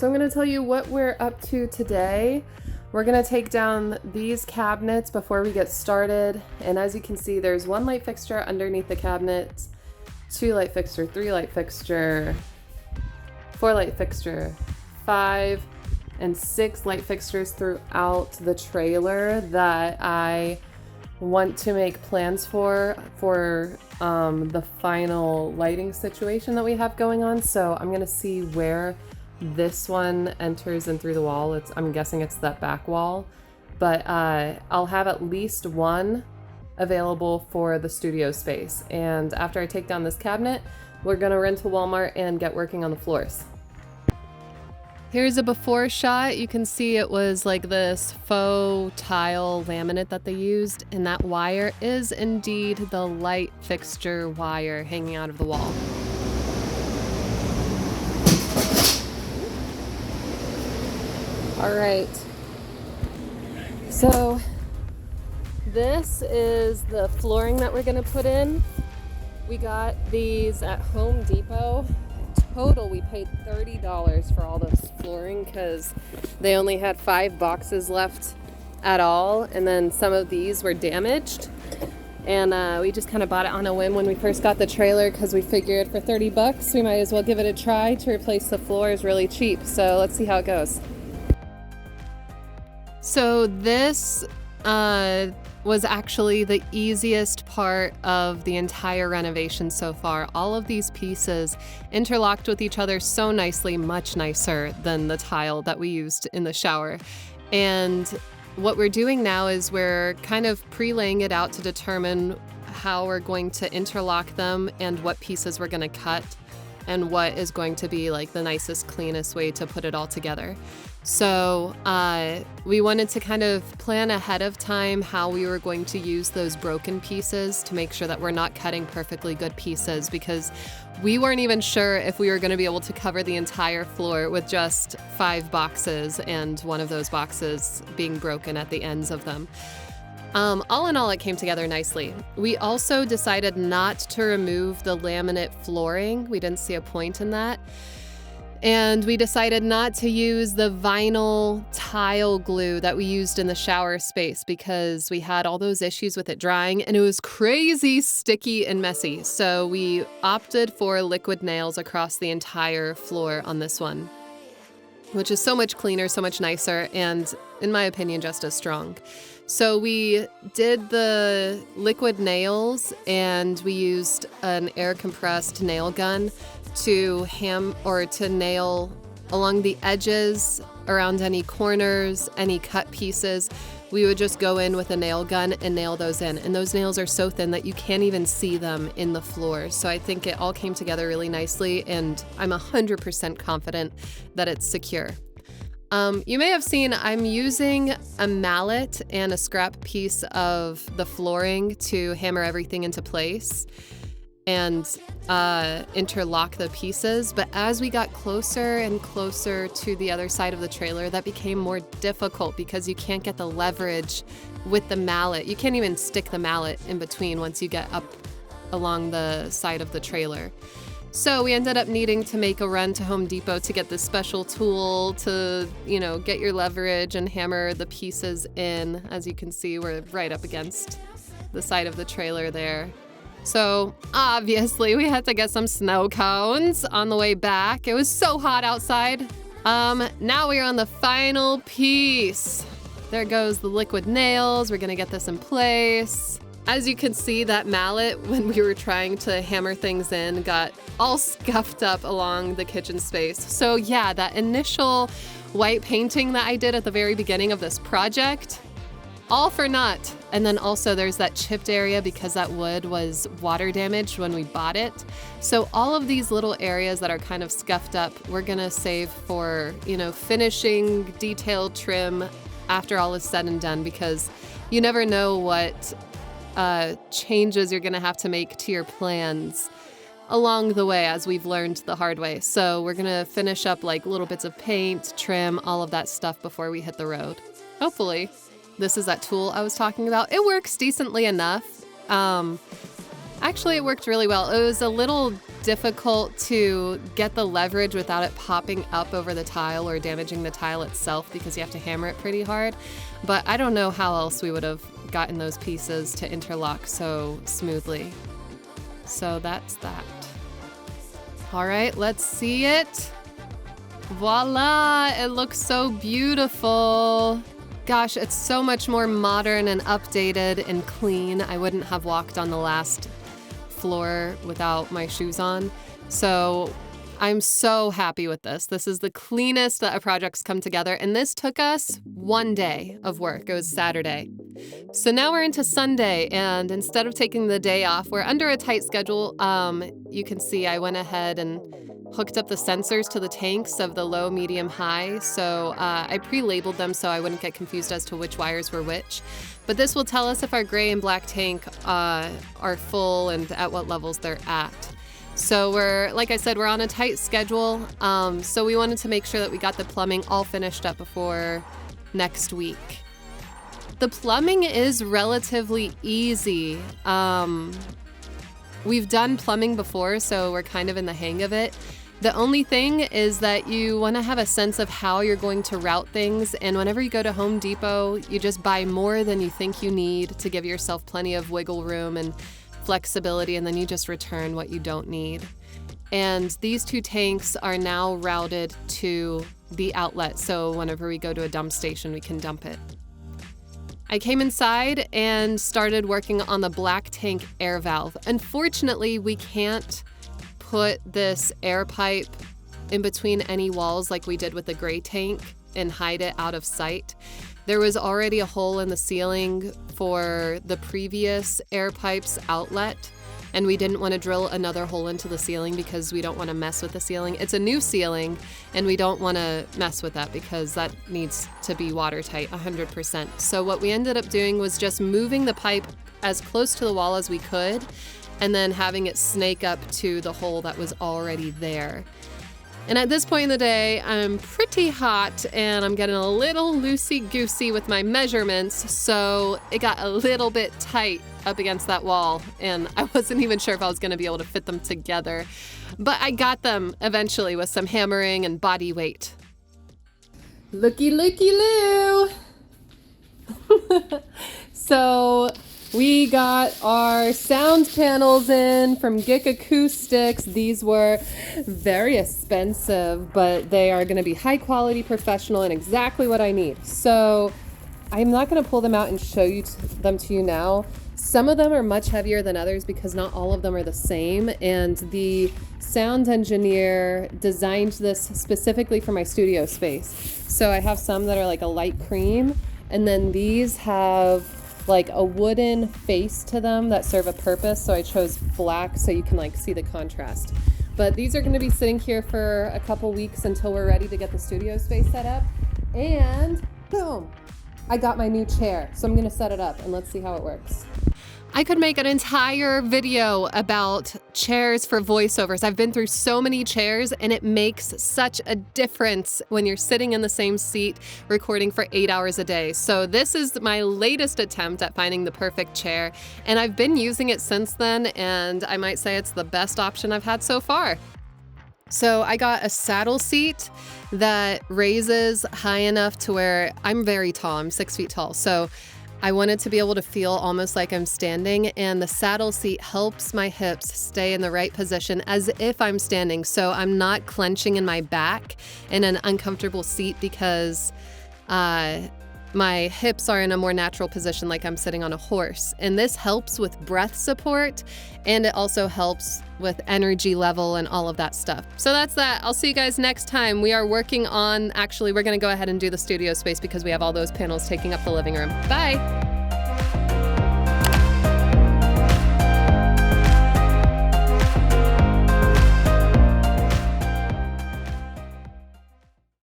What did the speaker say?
I'm going to tell you what we're up to today. We're going to take down these cabinets before we get started. And as you can see, there's one light fixture underneath the cabinets, 2 light fixture, 3 light fixture, 4 light fixture, 5 and 6 light fixtures throughout the trailer that I want to make plans for the final lighting situation that we have going on. So I'm gonna see where this one enters in through the wall. I'm guessing it's that back wall, but I'll have at least one available for the studio space. And after I take down this cabinet, we're gonna run to Walmart and get working on the floors. Here's a before shot. You can see it was like this faux tile laminate that they used, and that wire is indeed the light fixture wire hanging out of the wall. All right, so this is the flooring that we're gonna put in. We got these at Home Depot. Total, we paid $30 for all this flooring because they only had 5 boxes left at all, and then some of these were damaged, and we just kind of bought it on a whim when we first got the trailer because we figured for $30 we might as well give it a try to replace the floors really cheap. So let's see how it goes. So this was actually the easiest part of the entire renovation so far. All of these pieces interlocked with each other so nicely, much nicer than the tile that we used in the shower. And what we're doing now is we're kind of pre-laying it out to determine how we're going to interlock them and what pieces we're going to cut and what is going to be like the nicest, cleanest way to put it all together. So we wanted to kind of plan ahead of time how we were going to use those broken pieces to make sure that we're not cutting perfectly good pieces, because we weren't even sure if we were going to be able to cover the entire floor with just 5 boxes and one of those boxes being broken at the ends of them. All in all, it came together nicely. We also decided not to remove the laminate flooring. We didn't see a point in that. And we decided not to use the vinyl tile glue that we used in the shower space because we had all those issues with it drying and it was crazy sticky and messy. So we opted for liquid nails across the entire floor on this one, which is so much cleaner, so much nicer, and in my opinion, just as strong. So we did the liquid nails and we used an air compressed nail gun to nail along the edges, around any corners, any cut pieces. We would just go in with a nail gun and nail those in. And those nails are so thin that you can't even see them in the floor. So I think it all came together really nicely, and I'm 100% confident that it's secure. You may have seen I'm using a mallet and a scrap piece of the flooring to hammer everything into place and interlock the pieces. But as we got closer and closer to the other side of the trailer, that became more difficult because you can't get the leverage with the mallet. You can't even stick the mallet in between once you get up along the side of the trailer. So we ended up needing to make a run to Home Depot to get this special tool to, get your leverage and hammer the pieces in. As you can see, we're right up against the side of the trailer there. So obviously we had to get some snow cones on the way back. It was so hot outside. Now we're on the final piece. There goes the liquid nails. We're gonna get this in place. As you can see, that mallet, when we were trying to hammer things in, got all scuffed up along the kitchen space. So yeah, that initial white painting that I did at the very beginning of this project, all for naught. And then also there's that chipped area because that wood was water damaged when we bought it. So all of these little areas that are kind of scuffed up, we're gonna save for, finishing detailed trim after all is said and done, because you never know what changes you're gonna have to make to your plans along the way, as we've learned the hard way. So we're gonna finish up like little bits of paint, trim, all of that stuff before we hit the road. Hopefully. This is that tool I was talking about. It works decently enough. Actually, it worked really well. It was a little difficult to get the leverage without it popping up over the tile or damaging the tile itself because you have to hammer it pretty hard. But I don't know how else we would have gotten those pieces to interlock so smoothly. So that's that. All right, let's see it. Voila, it looks so beautiful. Gosh, it's so much more modern and updated and clean. I wouldn't have walked on the last floor without my shoes on. So I'm so happy with this. This is the cleanest that a project's come together, and this took us one day of work. It was Saturday. So now we're into Sunday, and instead of taking the day off, we're under a tight schedule. You can see I went ahead and hooked up the sensors to the tanks of the low, medium, high. So I pre-labeled them so I wouldn't get confused as to which wires were which. But this will tell us if our gray and black tank are full and at what levels they're at. So like I said, we're on a tight schedule. So we wanted to make sure that we got the plumbing all finished up before next week. The plumbing is relatively easy. We've done plumbing before, so we're kind of in the hang of it. The only thing is that you want to have a sense of how you're going to route things, and whenever you go to Home Depot, you just buy more than you think you need to give yourself plenty of wiggle room and flexibility, and then you just return what you don't need. And these two tanks are now routed to the outlet, so whenever we go to a dump station, we can dump it. I came inside and started working on the black tank air valve. Unfortunately, we can't put this air pipe in between any walls like we did with the gray tank and hide it out of sight. There was already a hole in the ceiling for the previous air pipe's outlet, and we didn't want to drill another hole into the ceiling because we don't want to mess with the ceiling. It's a new ceiling, and we don't want to mess with that because that needs to be watertight 100%. So what we ended up doing was just moving the pipe as close to the wall as we could, and then having it snake up to the hole that was already there. And at this point in the day, I'm pretty hot and I'm getting a little loosey-goosey with my measurements, so it got a little bit tight up against that wall, and I wasn't even sure if I was going to be able to fit them together. But I got them eventually with some hammering and body weight. Looky, looky, loo! So we got our sound panels in from Gick Acoustics. These were very expensive, but they are going to be high quality, professional, and exactly what I need. So I'm not going to pull them out and show them to you now. Some of them are much heavier than others because not all of them are the same, and the sound engineer designed this specifically for my studio space. So I have some that are like a light cream, and then these have like a wooden face to them that serve a purpose. So I chose black so you can like see the contrast. But these are going to be sitting here for a couple weeks until we're ready to get the studio space set up. And boom, I got my new chair. So I'm going to set it up and let's see how it works. I could make an entire video about chairs for voiceovers. I've been through so many chairs, and it makes such a difference when you're sitting in the same seat recording for 8 hours a day. So this is my latest attempt at finding the perfect chair, and I've been using it since then, and I might say it's the best option I've had so far. So I got a saddle seat that raises high enough to where I'm very tall. I'm 6 feet tall. So I wanted to be able to feel almost like I'm standing, and the saddle seat helps my hips stay in the right position as if I'm standing. So I'm not clenching in my back in an uncomfortable seat because my hips are in a more natural position like I'm sitting on a horse. And this helps with breath support, and it also helps with energy level and all of that stuff. So that's that. I'll see you guys next time. We are working on, actually, we're gonna go ahead and do the studio space because we have all those panels taking up the living room. Bye.